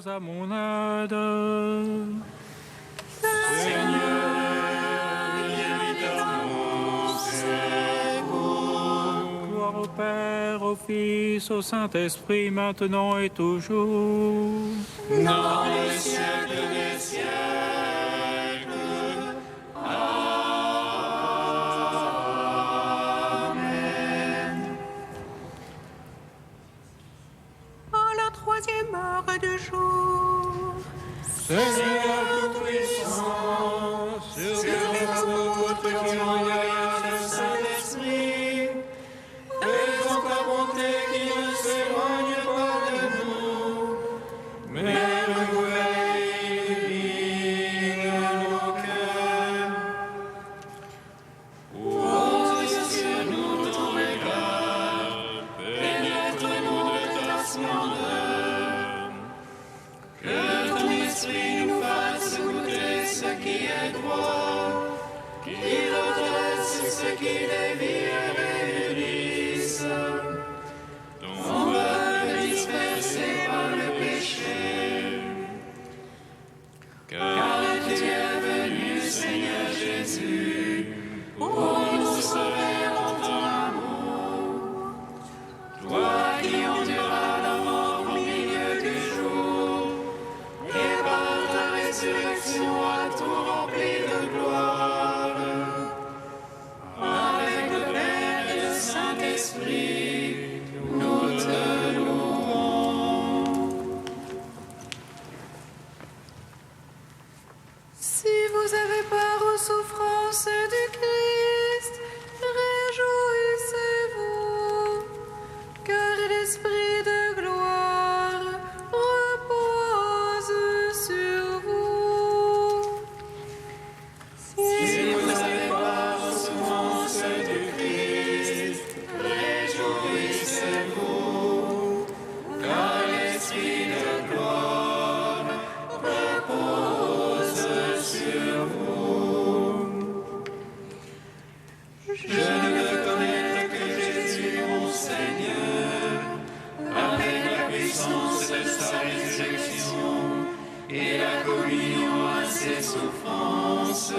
viens à mon aide. Seigneur, viens vite à mon secours. Gloire au Père, au Fils, au Saint-Esprit, maintenant et toujours. Dans les siècles des siècles. Amen. À la troisième heure du jour, Seigneur tout-puissant, sur les apôtres qui ont envoyé le Saint-Esprit, faisons ta bonté qui ne s'éloigne pas de nous, mais renouvelle nos cœurs. Pose sur nous ton regard, pénètre-nous de ta splendeur. Que ton esprit nous fasse goûter ce qui est droit, qu'il redresse ce qui dévie et réunisse. Ton peuple dispersé par le péché. Car tu es venu, Seigneur Jésus, pour nous sauver en ton amour. Toi qui enduras la mort au milieu du jour, et par ta résurrection à tout rempli de gloire. Avec le Père et le Saint-Esprit, nous te louons. si vous avez part aux souffrances du Christ, réjouissez-vous, car l'Esprit de gloire repose sur vous. Si vous avez part aux souffrances du Christ, réjouissez-vous, car l'Esprit de gloire repose sur vous. Je ne veux connaître que Jésus, mon Seigneur, avec la puissance de sa résurrection et la communion à ses souffrances.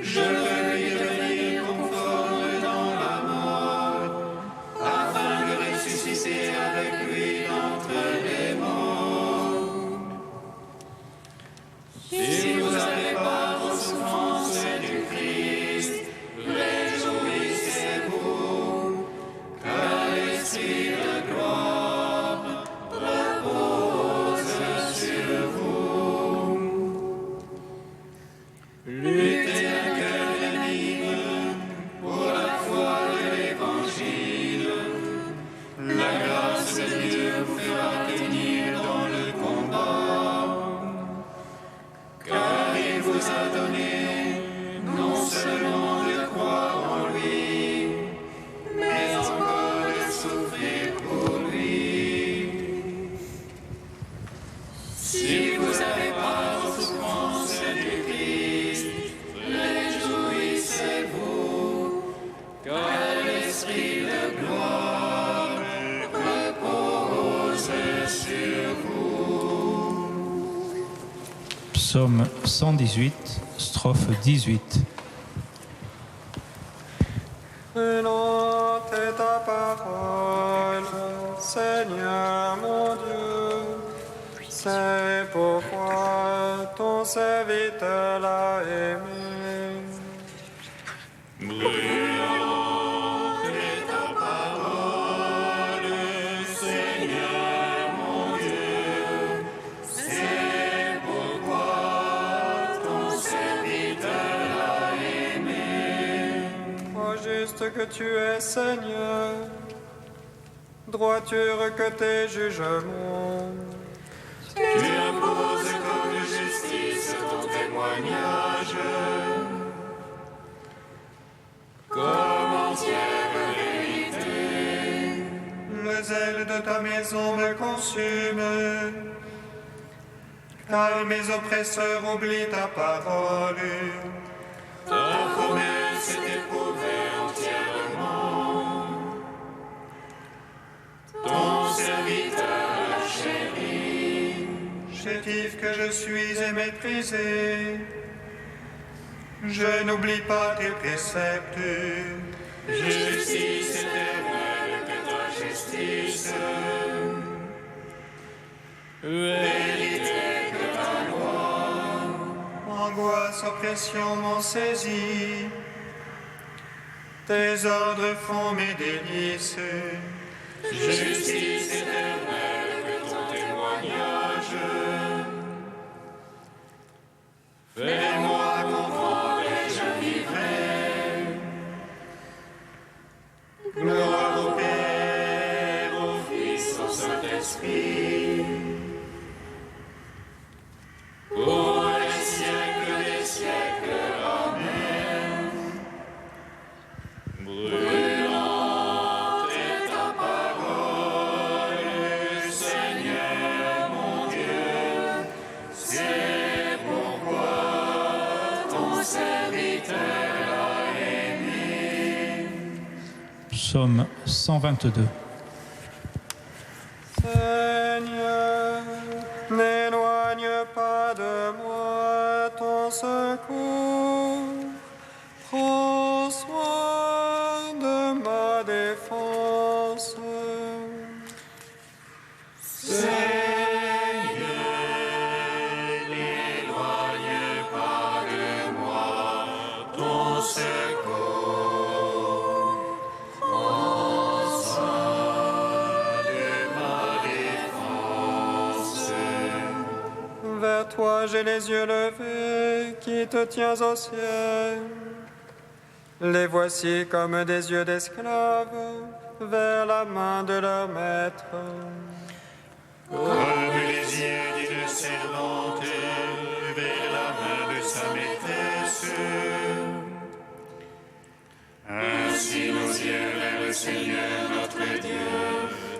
Je veux lui devenir conforme dans la mort, afin de ressusciter avec lui d'entre les morts. Si vous avez part aux souffrances du Christ, réjouissez-vous, car l'Esprit de gloire repose sur vous. Luttez un cœur l'ennemi pour la foi de l'Évangile. La grâce de Dieu vous fera tenir dans le combat. Car il vous a donné non seulement de croire en lui, mais encore de souffrir pour lui. Si vous avez part aux souffrances du Christ, réjouissez-vous, car l'Esprit de gloire repose sur vous. Psaume 118, strophe 18. Lente est ta parole, Seigneur mon Dieu. C'est pourquoi ton serviteur l'a aimé. Brûlante est ta parole, Seigneur mon Dieu. C'est pourquoi ton serviteur l'a aimé. Ô juste que tu es, Seigneur, droiture que tes jugements. Tu imposes comme justice ton témoignage, comme entière vérité. Le zèle de ta maison me consume, car mes oppresseurs oublient ta parole. Ta promesse est éprouvée entièrement. Ton serviteur l'a chéri. je suis et méprisé. Je n'oublie pas tes préceptes. Justice éternelle que ta justice. Vérité que ta loi. Angoisse, oppression m'ont saisi. Tes ordres font mes délices. Justice éternelle que ton témoignage. Fais-moi comprendre et je vivrai. Gloire au Père, au Fils, au Saint-Esprit. Pour les siècles des siècles. Amen. Brûlante est ta parole, Seigneur mon Dieu. C'est pourquoi ton serviteur a aimé. Psaume 122. Seigneur, n'éloigne pas de moi ton secours. Prends soin de ma défense. N'éloigne pas de moi ton secours. Prends soin de ma défense. Vers toi j'ai les yeux levés, qui te tiens au ciel. Les voici comme des yeux d'esclaves vers la main de leur maître. Comme les yeux d'une servante vers la main de sa maîtresse. Ainsi nos yeux vers le Seigneur notre Dieu,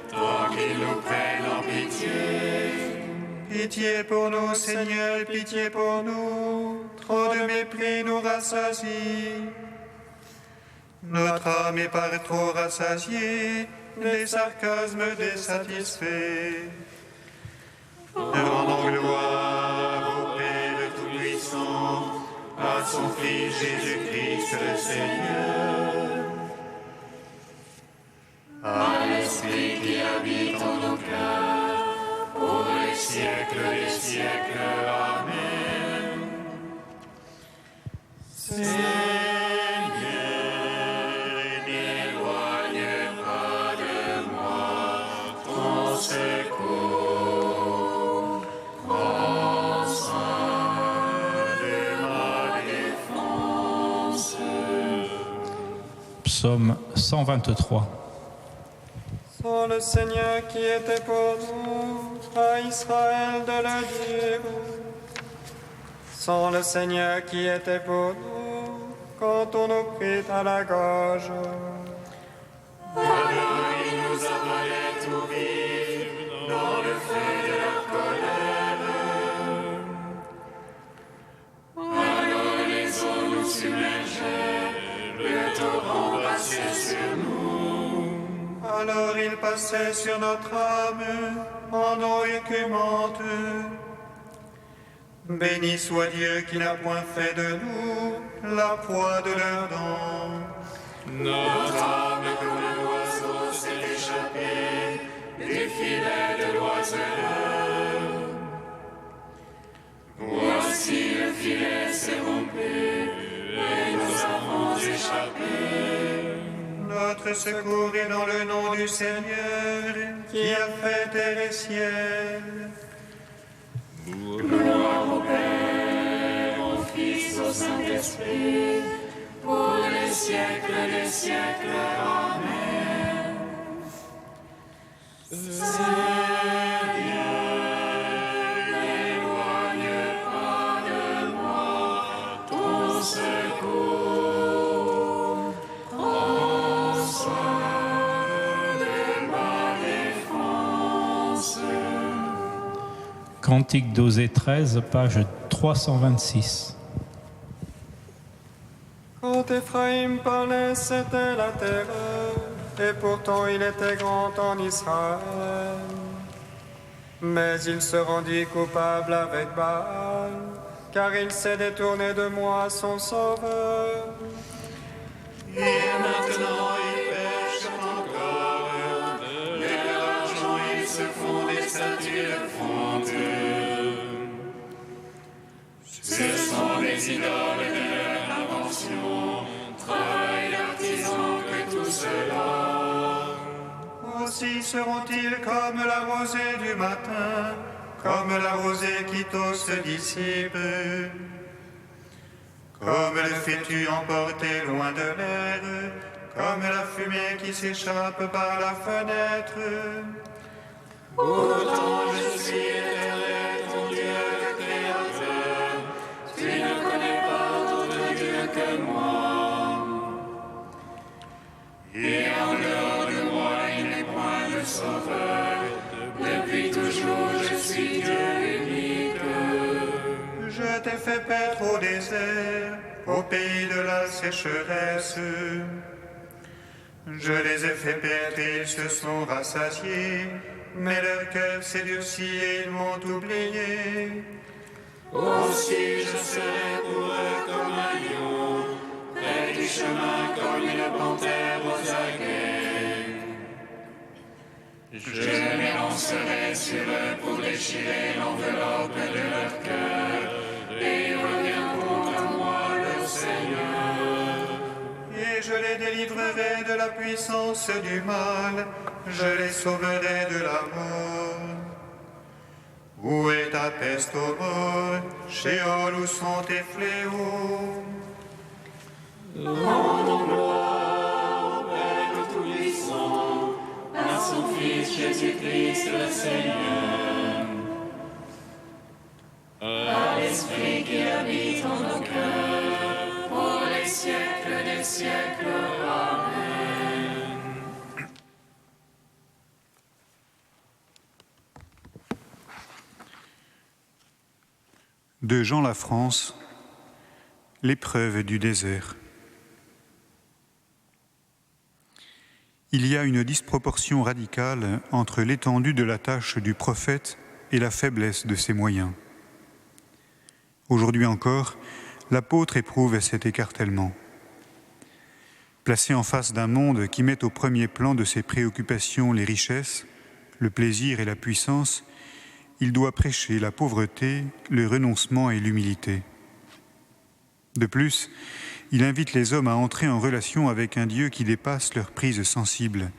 tant qu'il nous prenne en pitié. Pitié pour nous, Seigneur, pitié pour nous. Trop de mépris nous rassasie. Notre âme est par trop rassasiée, les sarcasmes désatisfaits. Rendons gloire au Père Tout-Puissant, à son Fils Jésus-Christ le Seigneur, à l'Esprit qui habite en nos cœurs, pour les siècles des siècles. Amen. Seigneur, n'éloigne pas de moi ton secours. Prends soin de ma défense. Psaume 123. Sans le Seigneur qui était pour nous, à Israël de le dire. Sans le Seigneur qui était pour nous, quand on nous prit à la gorge. Alors ils nous avalaient tout vifs dans le feu de leur colère. Alors les eaux nous submergeaient, le torrent passait sur nous. Alors il passait sur notre âme en eau écumante. Béni soit Dieu qui n'a point fait de nous la proie de leurs dents. Notre âme comme un oiseau s'est échappée des filets de l'oiseleur. Voici le filet s'est rompu et nous avons échappé. Notre secours est dans le nom du Seigneur qui a fait terre et ciel. Gloire au Père, au Fils, au Saint-Esprit, pour les siècles des siècles. Amen. Seigneur, n'éloigne pas de moi ton secours. Prends soin de ma défense. Cantique d'Osée 13, page 326. Quand Éphraïm parlait, c'était la terreur, et pourtant il était grand en Israël. Mais il se rendit coupable avec Baal, car il s'est détourné de moi, son sauveur. Et maintenant ils pêchent encore, de leur argent ils se font des statues de fonte. Ce sont des idoles de leur invention, travail d'artisan que tout cela. Aussi seront-ils comme la rosée du matin, comme la rosée qui tôt se dissipe, comme le fétu emporté loin de l'air, comme la fumée qui s'échappe par la fenêtre. Autant je suis éternel, ton Dieu, le Créateur, tu ne connais pas d'autre Dieu que moi. Et en dehors de moi, il n'est point de sauveur. Depuis toujours, je suis Dieu unique. Je t'ai fait paître au désert, au pays de la sécheresse. Je les ai fait paître et ils se sont rassasiés, mais leur cœur s'est durci et ils m'ont oublié. Aussi je serai pour eux comme un lion, près du chemin comme une panthère aux aguets. Je m'élancerai sur eux pour déchirer l'enveloppe de leur cœur, et ils reviendront à moi, le Seigneur. Et je les délivrerai de la puissance du mal, je les sauverai de la mort. Où est ta peste, ô mort? Sheol, où sont tes fléaux? Rendons gloire au Père de Tout-Puissant, à son Fils Jésus-Christ le Seigneur, à l'Esprit qui habite en nos cœurs, pour les siècles des siècles. Amen. De Jean Lafrance, l'épreuve du désert. Il y a une disproportion radicale entre l'étendue de la tâche du prophète et la faiblesse de ses moyens. Aujourd'hui encore, l'apôtre éprouve cet écartèlement. Placé en face d'un monde qui met au premier plan de ses préoccupations les richesses, le plaisir et la puissance, il doit prêcher la pauvreté, le renoncement et l'humilité. De plus, il invite les hommes à entrer en relation avec un Dieu qui dépasse leurs prises sensibles,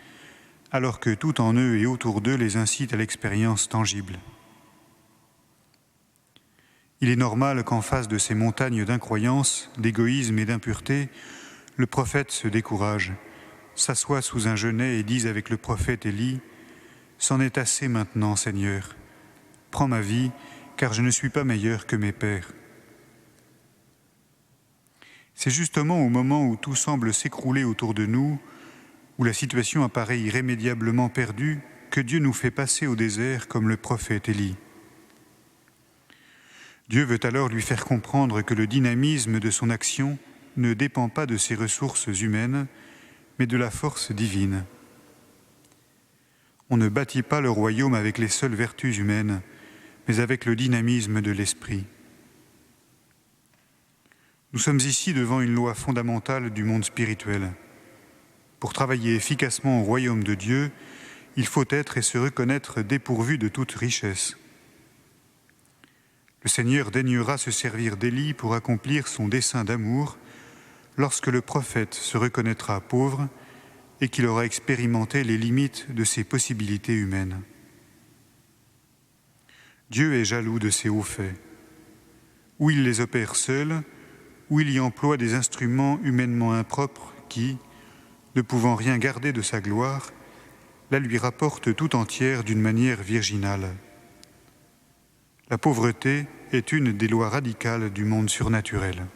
alors que tout en eux et autour d'eux les incite à l'expérience tangible. Il est normal qu'en face de ces montagnes d'incroyance, d'égoïsme et d'impureté, le prophète se décourage, s'assoit sous un genêt et dise avec le prophète Élie « C'en est assez maintenant, Seigneur. Prends ma vie, car je ne suis pas meilleur que mes pères. » C'est justement au moment où tout semble s'écrouler autour de nous, où la situation apparaît irrémédiablement perdue, que Dieu nous fait passer au désert comme le prophète Élie. Dieu veut alors lui faire comprendre que le dynamisme de son action ne dépend pas de ses ressources humaines, mais de la force divine. On ne bâtit pas le royaume avec les seules vertus humaines, mais avec le dynamisme de l'esprit. Nous sommes ici devant une loi fondamentale du monde spirituel. Pour travailler efficacement au royaume de Dieu, il faut être et se reconnaître dépourvu de toute richesse. Le Seigneur daignera se servir d'Élie pour accomplir son dessein d'amour lorsque le prophète se reconnaîtra pauvre et qu'il aura expérimenté les limites de ses possibilités humaines. Dieu est jaloux de ces hauts faits. Ou il les opère seul, ou il y emploie des instruments humainement impropres qui, ne pouvant rien garder de sa gloire, la lui rapportent tout entière d'une manière virginale. La pauvreté est une des lois radicales du monde surnaturel.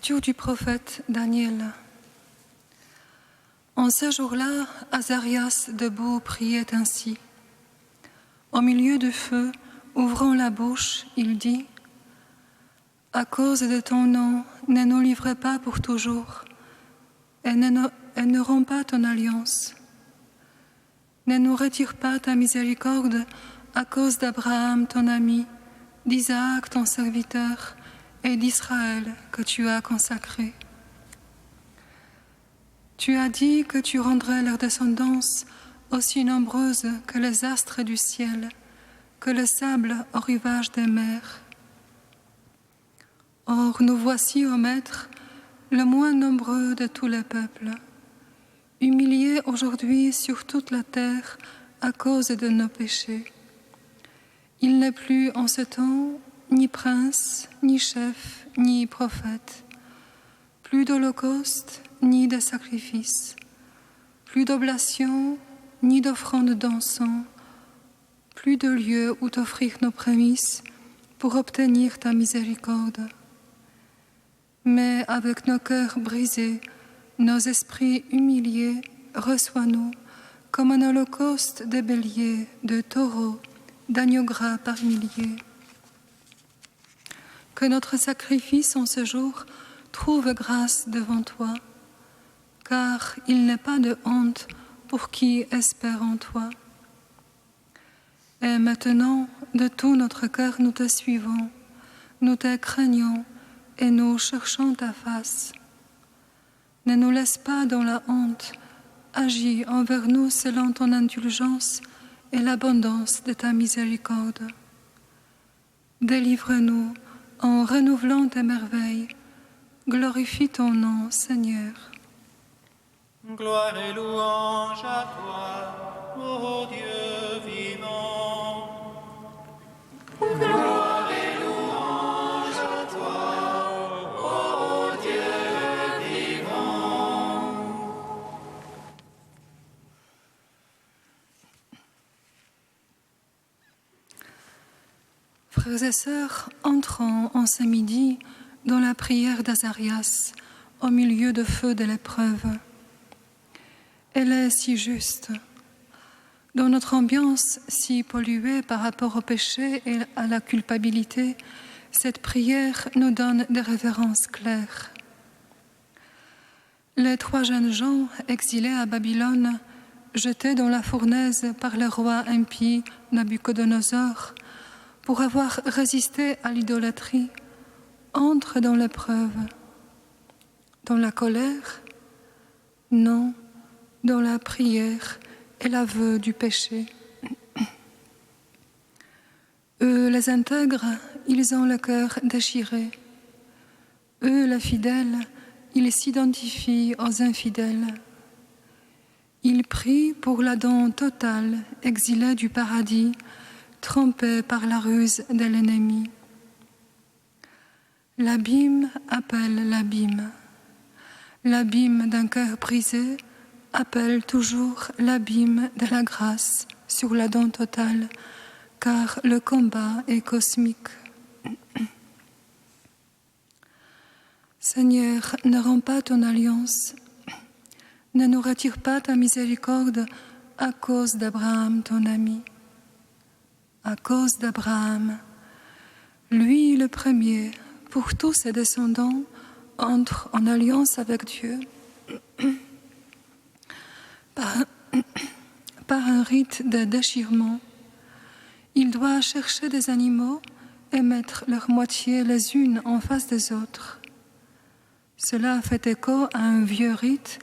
Lecture du prophète Daniel. En ce jour-là, Azarias debout priait ainsi. Au milieu du feu, ouvrant la bouche, il dit : à cause de ton nom, ne nous livre pas pour toujours, et ne romps pas ton alliance. Ne nous retire pas ta miséricorde à cause d'Abraham, ton ami, d'Isaac, ton serviteur, et d'Israël que tu as consacré. Tu as dit que tu rendrais leur descendance aussi nombreuse que les astres du ciel, que le sable au rivage des mers. Or, nous voici, ô Maître, le moins nombreux de tous les peuples, humiliés aujourd'hui sur toute la terre à cause de nos péchés. Il n'est plus en ce temps ni prince, ni chef, ni prophète, plus d'holocauste, ni de sacrifice, plus d'oblation, ni d'offrande d'encens, plus de lieu où t'offrir nos prémices pour obtenir ta miséricorde. Mais avec nos cœurs brisés, nos esprits humiliés, reçois-nous comme un holocauste de béliers, de taureaux, d'agneaux gras par milliers. Que notre sacrifice en ce jour trouve grâce devant toi, car il n'est pas de honte pour qui espère en toi. Et maintenant, de tout notre cœur, nous te suivons, nous te craignons et nous cherchons ta face. Ne nous laisse pas dans la honte, agis envers nous selon ton indulgence et l'abondance de ta miséricorde. Délivre-nous en renouvelant tes merveilles. Glorifie ton nom, Seigneur. Gloire et louange à toi, ô Dieu vivant. Gloire et louange à toi, ô Dieu vivant. Frères et sœurs, entrons en ce midi dans la prière d'Azarias, au milieu de feu de l'épreuve. Elle est si juste. Dans notre ambiance si polluée par rapport au péché et à la culpabilité, cette prière nous donne des références claires. Les 3 jeunes gens exilés à Babylone, jetés dans la fournaise par le roi impie Nabuchodonosor, pour avoir résisté à l'idolâtrie, entrent dans l'épreuve. Dans la colère ? Non, dans la prière et l'aveu du péché. Eux, les intègres, ils ont le cœur déchiré. Eux, les fidèles, ils s'identifient aux infidèles. Ils prient pour l'Adam total, exilé du paradis, trompé par la ruse de l'ennemi. L'abîme appelle l'abîme. L'abîme d'un cœur brisé appelle toujours l'abîme de la grâce sur l'Adam total, car le combat est cosmique. Seigneur, ne romps pas ton alliance, ne nous retire pas ta miséricorde à cause d'Abraham, ton ami. À cause d'Abraham, lui le premier, pour tous ses descendants, entre en alliance avec Dieu par un rite de déchirement. Il doit chercher des animaux et mettre leurs moitiés les unes en face des autres. Cela fait écho à un vieux rite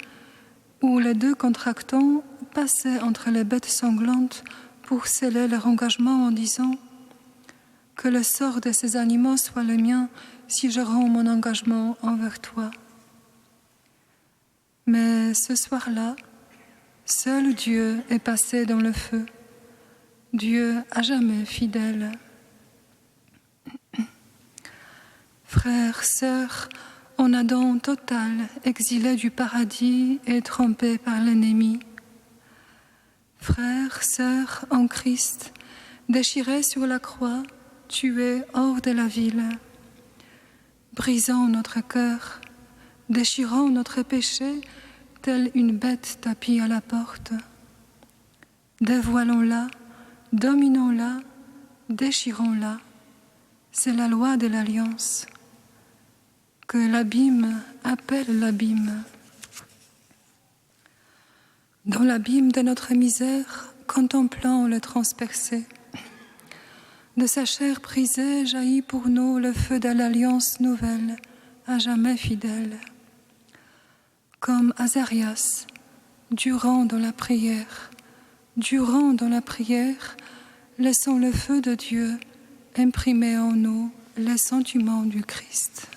où les 2 contractants passaient entre les bêtes sanglantes pour sceller leur engagement en disant « Que le sort de ces animaux soit le mien si je rends mon engagement envers toi. » Mais ce soir-là, seul Dieu est passé dans le feu, Dieu à jamais fidèle. Frères, sœurs, en Adam total, exilé du paradis et trompé par l'ennemi. Frères, sœurs, en Christ, déchirés sur la croix, tués hors de la ville. Brisons notre cœur, déchirant notre péché, telle une bête tapie à la porte. Dévoilons-la, dominons-la, déchirons-la. C'est la loi de l'alliance. Que l'abîme appelle l'abîme. Dans l'abîme de notre misère, contemplons le transpercé. De sa chair brisée jaillit pour nous le feu de l'alliance nouvelle, à jamais fidèle. Comme Azarias, durant dans la prière, laissons le feu de Dieu imprimer en nous les sentiments du Christ.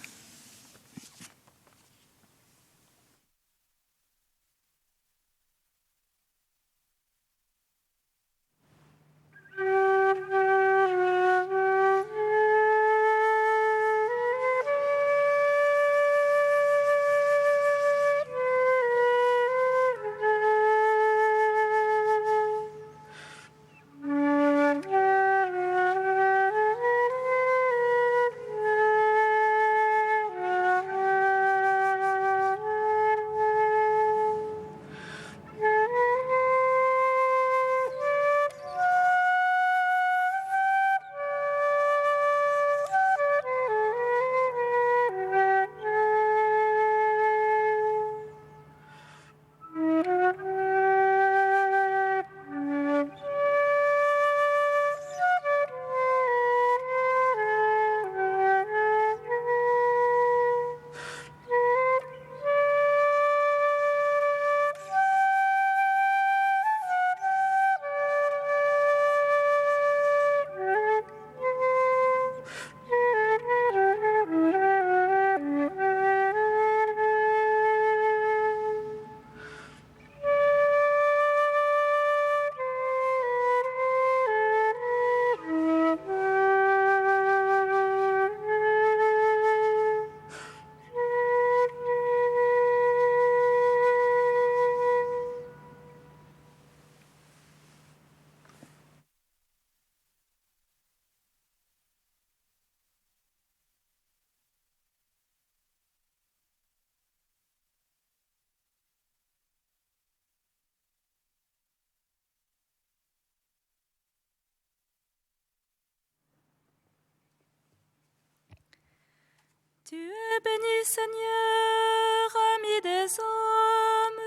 Tu es béni, Seigneur, ami des hommes.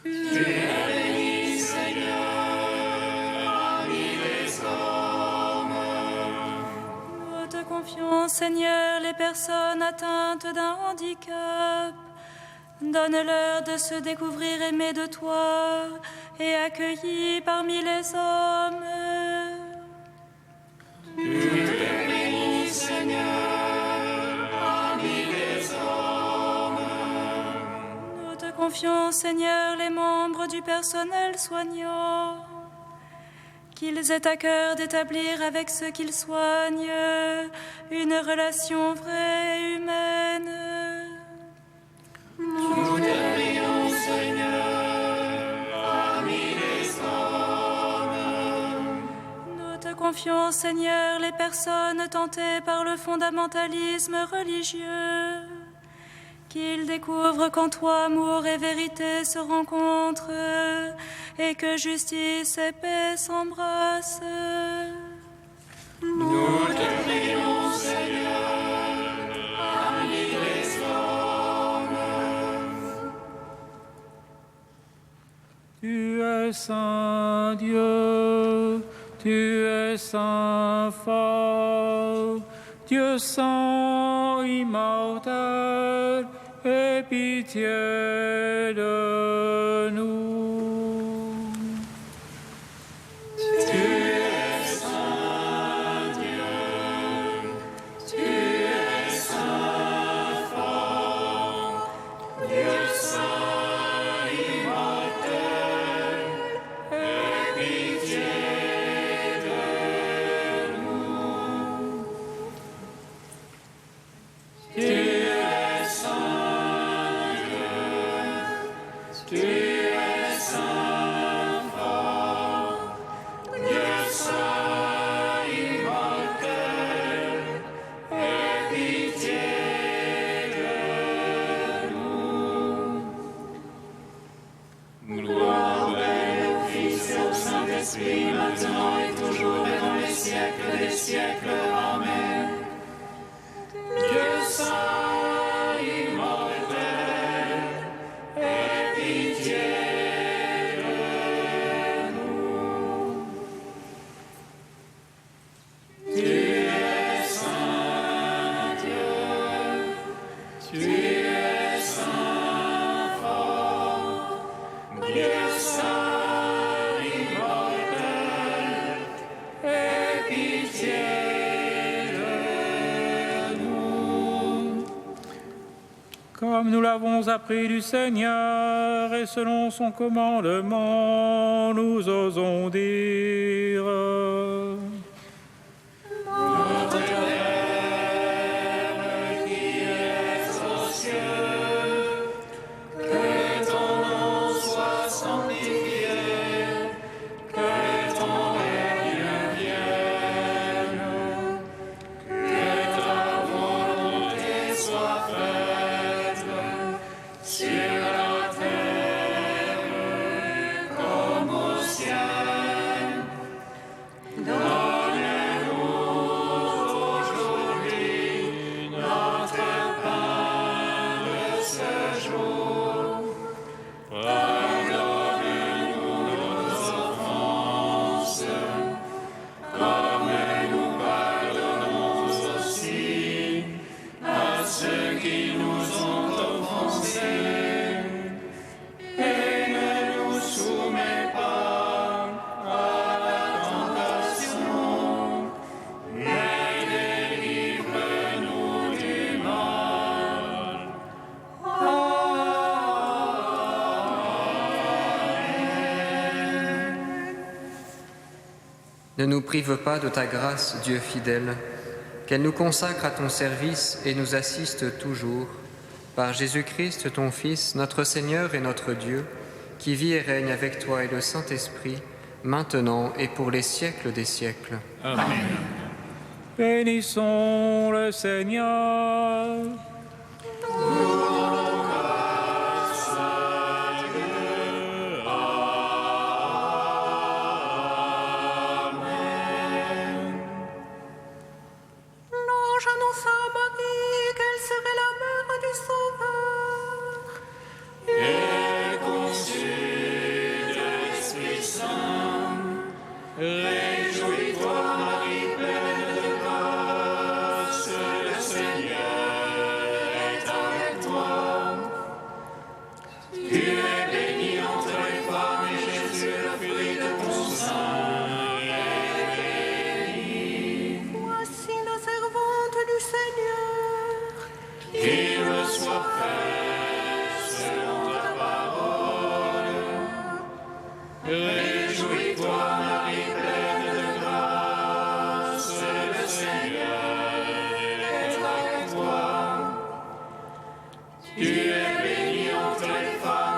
Tu es béni, Seigneur, ami des hommes. Nous te confions, Seigneur, les personnes atteintes d'un handicap. Donne-leur de se découvrir aimées de toi et accueillis parmi les hommes. Tu es béni, Seigneur, ami des hommes. Nous te confions, Seigneur, les membres du personnel soignant. Qu'ils aient à cœur d'établir avec ceux qu'ils soignent une relation vraie et humaine. Nous te prions, Seigneur, ami des hommes. Nous te confions, Seigneur, les personnes tentées par le fondamentalisme religieux. Qu'ils découvrent qu'en toi, amour et vérité se rencontrent et que justice et paix s'embrassent. Nous te prions, Seigneur, ami des hommes. Tu es saint Dieu, tu es saint fort, Dieu saint immortel, aie pitié de nous. Tu es saint Dieu, tu es saint fort, Dieu saint immortel, aie pitié de nous. Tu es saint Dieu, tu es Comme nous l'avons appris du Seigneur et selon son commandement, nous osons dire. Notre Père qui es aux cieux, que ton nom soit sanctifié, que ton règne vienne, que ta volonté soit faite sur la terre comme au ciel. Donne-nous aujourd'hui notre pain de ce jour. Pardonne-nous nos offenses, comme nous pardonnons aussi à ceux qui nous ont offensés. Et ne nous soumets pas à la tentation, mais délivre-nous du mal. Ne nous prive pas de ta grâce, Dieu fidèle, qu'elle nous consacre à ton service et nous assiste toujours. Par Jésus-Christ, ton Fils, notre Seigneur et notre Dieu, qui vit et règne avec toi et le Saint-Esprit, maintenant et pour les siècles des siècles. Bénissons le Seigneur. L'ange annonça à Marie qu'elle serait la mère du Sauveur. Et conçue de l'Esprit Saint, réjouis-toi, Marie, pleine de grâce, le Seigneur est avec toi. Tu es bénie entre les femmes et Jésus, le fruit de ton sein, est béni. Voici la servante du Seigneur. Qu'il me soit fait selon ta parole. Réjouis-toi, Marie, pleine de grâce, le Seigneur est avec toi. Tu es bénie entre les femmes.